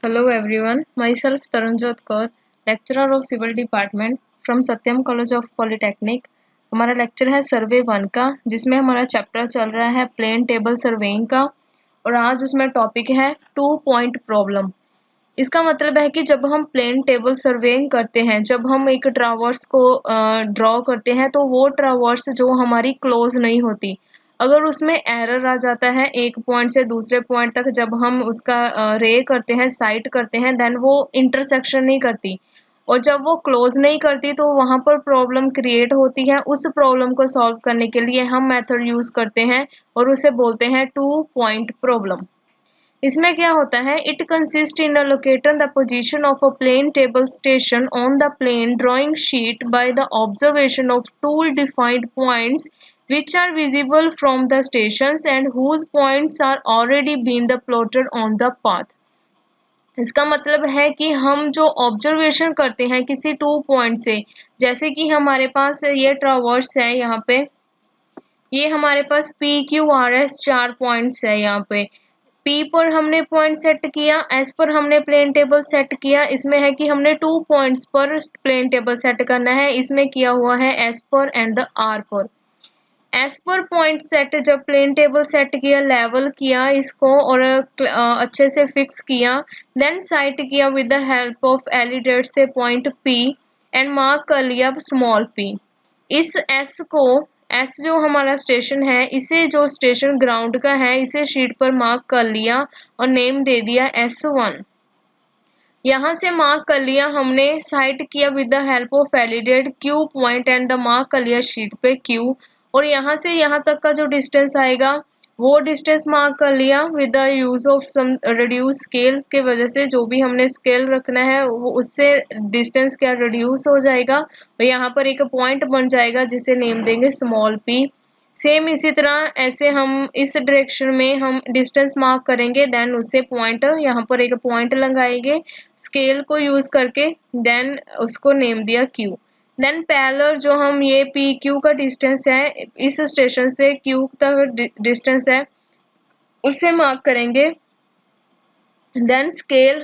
Hello everyone, myself Taranjot Kaur, lecturer of Civil Department from Satyam College of Polytechnic। हमारा lecture है सर्वे 1 का, जिसमें हमारा चैप्टर चल रहा है प्लेन टेबल सर्वेइंग का। और आज उसमें टॉपिक है 2 पॉइंट प्रॉब्लम। इसका मतलब है कि जब हम प्लेन टेबल सर्वेइंग करते हैं, जब हम एक ट्रावर्स को ड्रॉ करते हैं, तो वो ट्रावर्स जो हमारी क्लोज नहीं होती, अगर उसमें एरर आ जाता है एक पॉइंट से दूसरे पॉइंट तक, जब हम उसका रे करते हैं, साइट करते हैं, देन वो इंटरसेक्शन नहीं करती। और जब वो क्लोज नहीं करती तो वहां पर प्रॉब्लम क्रिएट होती है। उस प्रॉब्लम को सॉल्व करने के लिए हम मेथड यूज करते हैं और उसे बोलते हैं 2 पॉइंट प्रॉब्लम। इसमें क्या होता है, it consist in locating the position of a plane table station on the plane drawing sheet by the observation of two defined points which are visible from the stations and whose points are already been the plotted on the path। इसका मतलब है कि हम जो observation करते हैं किसी 2 point से, जैसे कि हमारे पास ये ट्रावर्स है, यहाँ पे ये हमारे पास P Q R S 4 points है। यहाँ पे पी पर हमने पॉइंट सेट किया, एस पर हमने प्लेन टेबल सेट किया। इसमें है कि हमने 2 पॉइंट्स पर प्लेन टेबल सेट करना है, इसमें किया हुआ है एस पर एंड द आर पर। एस पर पॉइंट सेट, जब प्लेन टेबल सेट किया, लेवल किया इसको और अच्छे से फिक्स किया, देन साइट किया with the help of alidade से पॉइंट पी एंड मार्क कर लिया स्मॉल पी। इस एस को, एस जो हमारा स्टेशन है, इसे जो स्टेशन ग्राउंड का है, इसे शीट पर मार्क कर लिया और नेम दे दिया S1। यहाँ से मार्क कर लिया हमने, साइट किया with the help of validate Q point and the mark कर लिया शीट पे क्यू। और यहाँ से यहाँ तक का जो डिस्टेंस आएगा वो डिस्टेंस मार्क कर लिया with the use of some reduce scale के वजह से, जो भी हमने स्केल रखना है वो उससे डिस्टेंस क्या रिड्यूस हो जाएगा और यहाँ पर एक पॉइंट बन जाएगा जिसे नेम देंगे स्मॉल पी। सेम इसी तरह ऐसे हम इस डायरेक्शन में हम डिस्टेंस मार्क करेंगे, देन उससे पॉइंट, यहाँ पर एक पॉइंट लगाएंगे स्केल को यूज करके, देन उसको नेम दिया क्यू। देन पैरेलल जो हम ये पी क्यू का डिस्टेंस है, इस स्टेशन से क्यू तक डिस्टेंस है, उससे मार्क करेंगे। देन स्केल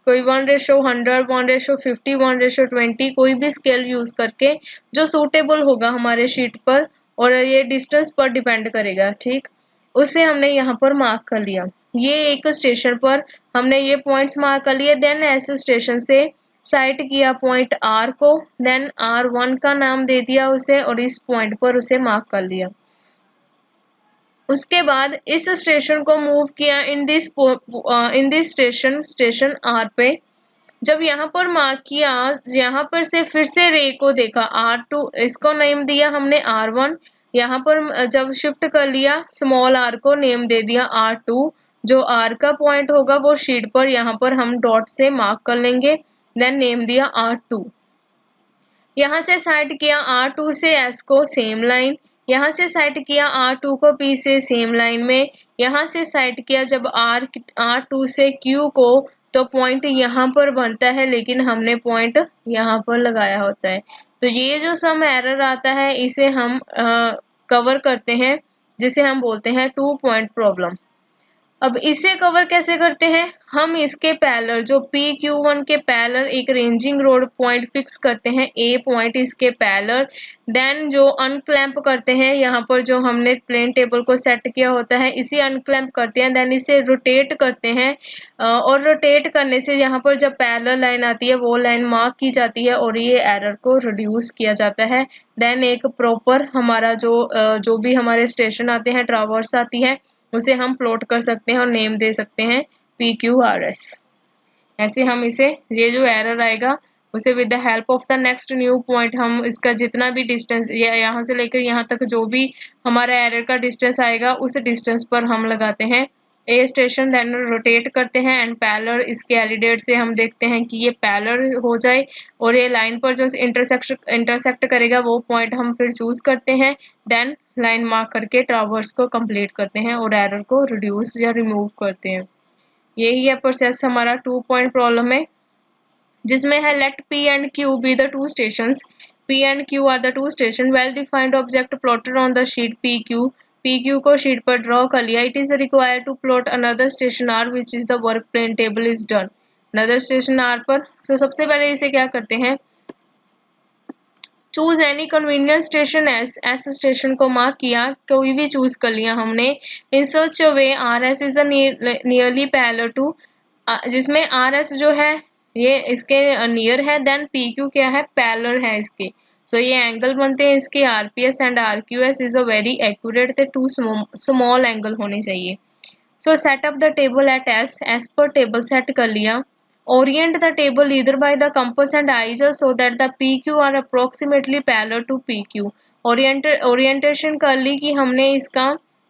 कोई 1:100, 1:50, 1:20, कोई भी स्केल यूज करके जो सूटेबल होगा हमारे शीट पर, और ये डिस्टेंस पर डिपेंड करेगा, ठीक। उसे हमने यहाँ पर मार्क कर लिया। ये एक स्टेशन पर हमने ये पॉइंट्स मार्क कर लिए। देन ऐसे स्टेशन से साइट किया पॉइंट आर को, देन R1 का नाम दे दिया उसे और इस पॉइंट पर उसे मार्क कर लिया। उसके बाद इस स्टेशन को मूव किया इन दिस स्टेशन आर पे। जब यहाँ पर मार्क किया, यहाँ पर से फिर से रे को देखा R2, इसको नेम दिया हमने R1। यहाँ पर जब शिफ्ट कर लिया स्मॉल r को नेम दे दिया R2। जो R का पॉइंट होगा वो शीट पर यहाँ पर हम डॉट से मार्क कर लेंगे, देन नेम दिया R2। यहाँ से साइट किया R2 से S को सेम लाइन, यहाँ से साइट किया R2 को P से सेम लाइन में, यहाँ से साइट किया जब R2 से Q को, तो पॉइंट यहाँ पर बनता है लेकिन हमने पॉइंट यहाँ पर लगाया होता है। तो ये जो सम एरर आता है इसे हम कवर करते हैं, जिसे हम बोलते हैं 2 पॉइंट प्रॉब्लम। अब इसे कवर कैसे करते हैं, हम इसके पैरेलल जो PQ1 के पैरेलल एक रेंजिंग रोड पॉइंट फिक्स करते हैं, A पॉइंट इसके पैरेलल। देन जो अनक्लैंप करते हैं, यहाँ पर जो हमने प्लेन टेबल को सेट किया होता है इसे अनक्लैंप करते हैं। देन इसे रोटेट करते हैं और रोटेट करने से यहाँ पर जब पैरेलल लाइन आती है वो लाइन मार्क की जाती है और ये एरर को रिड्यूस किया जाता है। देन एक प्रॉपर हमारा जो भी हमारे स्टेशन आते हैं, ट्रावर्स आती है, उसे हम प्लॉट कर सकते हैं और नेम दे सकते हैं PQRS। ऐसे हम इसे, ये जो एरर आएगा उसे with the help of the next new point, हम इसका जितना भी डिस्टेंस यहाँ से लेकर यहाँ तक जो भी हमारा एरर का डिस्टेंस आएगा उस डिस्टेंस पर हम लगाते हैं ए स्टेशन। देन रोटेट करते हैं एंड पैरेलल इसके एलिडेट से हम देखते हैं कि ये पैरेलल हो जाए और ये लाइन पर जो इंटरसेक्ट करेगा वो पॉइंट हम फिर चूज करते हैं। देन लाइन मार्क करके ट्रावर्स को कंप्लीट करते हैं और एरर को रिड्यूस या रिमूव करते हैं। यही है प्रोसेस हमारा 2 पॉइंट प्रॉब्लम में, जिसमें है late P and Q be the two stations। P and Q are the two station well defined object plotted on the sheet PQ। PQ को शीट पर ड्रॉ कर लिया। It is required to plot another station R which is the work plane table is done। Another station R पर। So सबसे पहले इसे क्या करते हैं, choose any convenient station S, S station को मार्क किया, कोई भी चूज कर लिया हमने। In such way R S is nearly parallel to, जिसमें आर एस जो है ये इसके नियर है, देन पी क्यू क्या है, पैरेलल है इसके। सो ये एंगल बनते हैं इसके R P S and R Q S is a very accurate, too small angle होने चाहिए। So set up the table at S, S पर टेबल सेट कर लिया। Orient the table either by the compass and ISO so that the PQ are approximately parallel to PQ। Orientation कर ली कि हमने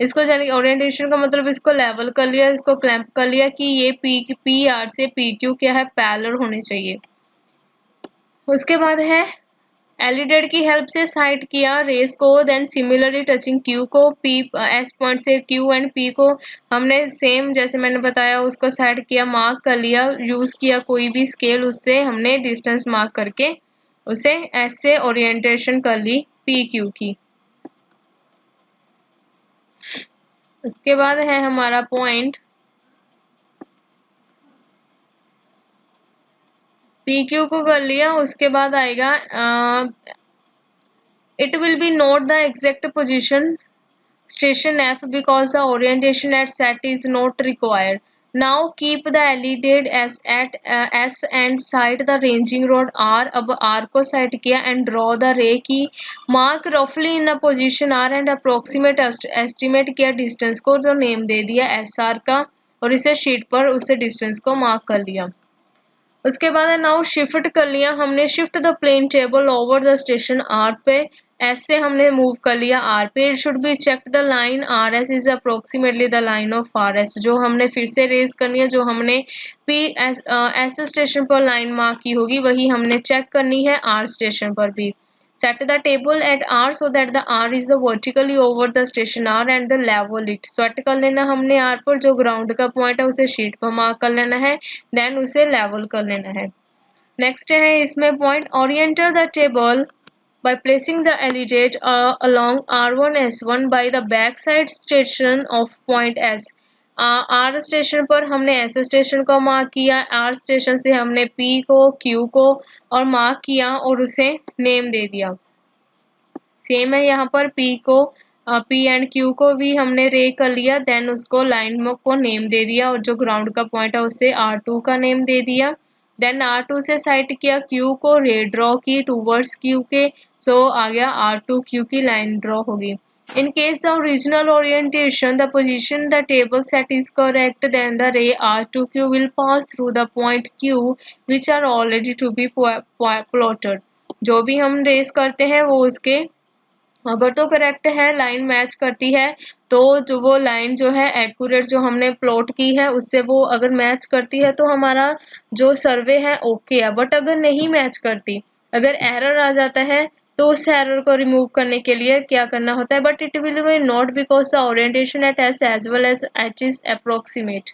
इसको जाने ओरिएंटेशन का मतलब इसको लेवल कर लिया, इसको क्लैंप कर लिया कि ये पी आर से पी क्यू क्या है, पैरेलल होने चाहिए। उसके बाद है एलिडेट की हेल्प से साइट किया रेस को, देन सिमिलरली टचिंग क्यू को, पी एस पॉइंट से क्यू एंड पी को हमने सेम जैसे मैंने बताया उसको साइट किया, मार्क कर लिया, यूज किया कोई भी स्केल, उससे हमने डिस्टेंस मार्क करके उसे एस से ओरिएंटेशन कर ली पी क्यू की। उसके बाद है हमारा पॉइंट पी क्यू को कर लिया। उसके बाद आएगा it will be note the exact position station F because the orientation at set is not required. Now keep the LED as at S and sight the ranging rod R। अब R को site किया and draw the ray की, mark roughly in a position R and approximate estimate किया distance को, जो name दे दिया SR का, और इसे शीट पर उसे डिस्टेंस को मार्क कर लिया। उसके बाद है नाउ शिफ्ट कर लिया हमने, shift the plane table over the station R पे, एस से हमने मूव कर लिया आर पे। Should be check the line R S is approximately the line of R S, जो हमने फिर से रेज करनी है, जो हमने पी एस स्टेशन पर लाइन मार्क की होगी वही हमने चेक करनी है आर स्टेशन पर भी। Set the table at R so that the R is the vertically over the station R and the level it। Set कर लेना हमने R पर, जो ग्राउंड का पॉइंट है उसे शीट पर मार्क कर लेना है, देन उसे लेवल कर लेना है। नेक्स्ट है इसमें point orient the table by placing the eligate along R1 S1 by the backside station of point S। R station पर हमने S स्टेशन को मार्क किया, R स्टेशन से हमने P को Q को और मार्क किया और उसे नेम दे दिया। सेम है यहाँ पर P को P एंड Q को भी हमने रे कर लिया, देन उसको लाइन को नेम दे दिया और जो ग्राउंड का पॉइंट है उसे R2 का नेम दे दिया। देन R2 से साइट किया Q को, रे ड्रॉ की टूवर्ड्स Q के, सो आ गया R2 Q की लाइन ड्रॉ होगी। In case the original orientation, the position the table set is correct, then the ray R2Q will pass through the point Q which are already to be plotted। जो भी हम race करते हैं वो उसके अगर तो करेक्ट है, लाइन मैच करती है, तो जो वो लाइन जो है एक्यूरेट जो हमने प्लॉट की है उससे वो अगर मैच करती है तो हमारा जो सर्वे है ओके है। बट अगर नहीं मैच करती, अगर एरर आ जाता है, तो उस एरर को रिमूव करने के लिए क्या करना होता है, but it will be not because the orientation at S as well as H is approximate.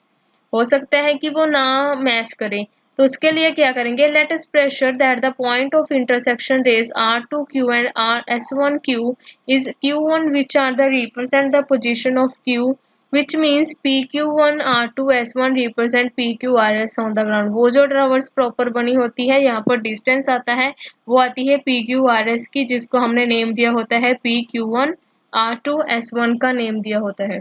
हो सकता है कि वो ना मैच करे, तो उसके लिए क्या करेंगे, let us presume that the point of intersection rays R2Q and S1Q is Q1 which are the represent the position of Q, which means PQ1 R2 S1 represent PQRS on the ground। वो जो traverse proper बनी होती है, यहाँ पर distance आता है, वो आती है PQRS की, जिसको हमने नेम दिया होता है PQ1, R2 S1 का नेम दिया होता है।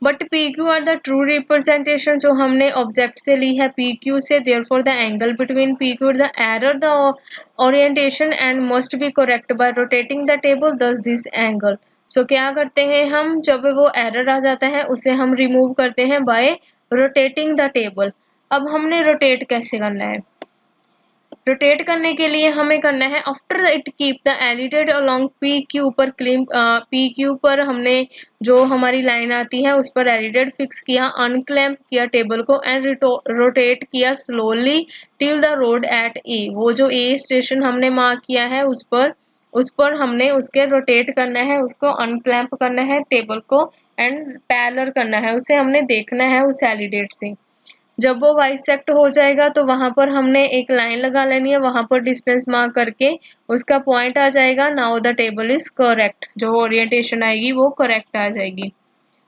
But PQ are the true representation जो हमने ऑब्जेक्ट से ली है PQ से, therefore the angle between PQ the error the orientation and must be correct by rotating the table दस दिस एंगल। सो क्या करते हैं हम, जब वो एरर आ जाता है उसे हम रिमूव करते हैं बाय रोटेटिंग द टेबल। अब हमने रोटेट कैसे करना है, रोटेट करने के लिए हमें करना है, after it keep the alidade along P Q पर पी क्यू पर हमने जो हमारी लाइन आती है उस पर एलिडेट फिक्स किया, अनक्लैम्प किया टेबल को एंड रोटेट किया slowly till the rod at A. वो जो ए स्टेशन हमने मार्क किया है उस पर हमने उसके रोटेट करना है, उसको अनक्लैम्प करना है टेबल को एंड पैरेलल करना है, उसे हमने देखना है उस एलिडेट से। जब वो बाइसेक्ट हो जाएगा तो वहां पर हमने एक लाइन लगा लेनी है, वहां पर डिस्टेंस मार्क करके उसका पॉइंट आ जाएगा, now the table is correct, जो ओरिएंटेशन आएगी वो करेक्ट आ जाएगी।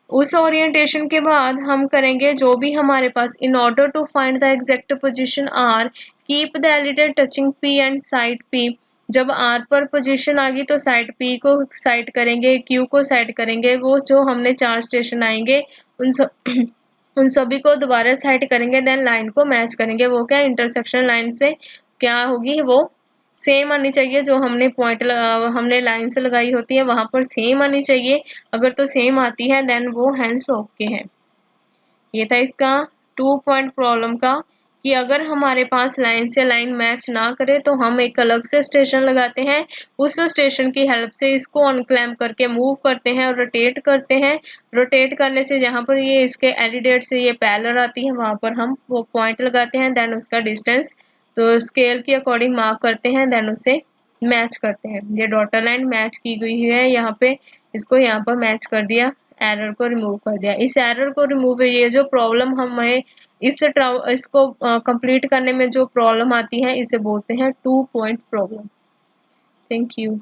उस ओरिएंटेशन के बाद हम करेंगे जो भी हमारे पास in order to find the exact position R keep the element touching P and side P. जब आर पर पोजीशन आ गई तो साइड पी को साइड करेंगे, क्यू को साइड करेंगे। वो जो हमने 4 स्टेशन आएंगे उन सब उन सभी को दोबारा साइड करेंगे, देन लाइन को मैच करेंगे। वो क्या इंटरसेक्शन लाइन से क्या होगी, वो सेम आनी चाहिए। जो हमने पॉइंट हमने लाइन से लगाई होती है वहां पर सेम आनी चाहिए। अगर तो सेम आती है देन वो हैंस ओके है। ये था इसका 2 पॉइंट प्रॉब्लम का कि अगर हमारे पास लाइन से लाइन मैच ना करे तो हम एक अलग से स्टेशन लगाते हैं। उस स्टेशन की हेल्प से इसको अनक्लैम्प करके मूव करते हैं और रोटेट करते हैं। रोटेट करने से जहां पर ये इसके एलिडेट से ये पैरेलल आती है वहां पर हम वो पॉइंट लगाते हैं, देन उसका डिस्टेंस तो स्केल के अकॉर्डिंग मार्क करते हैं, देन उसे मैच करते हैं। ये डॉटर लाइन मैच की गई है यहाँ पे, इसको यहाँ पर मैच कर दिया, एरर को रिमूव कर दिया। इस एरर को रिमूव, ये जो प्रॉब्लम हमें इसको कंप्लीट करने में जो प्रॉब्लम आती है इसे बोलते हैं 2 पॉइंट प्रॉब्लम। Thank you.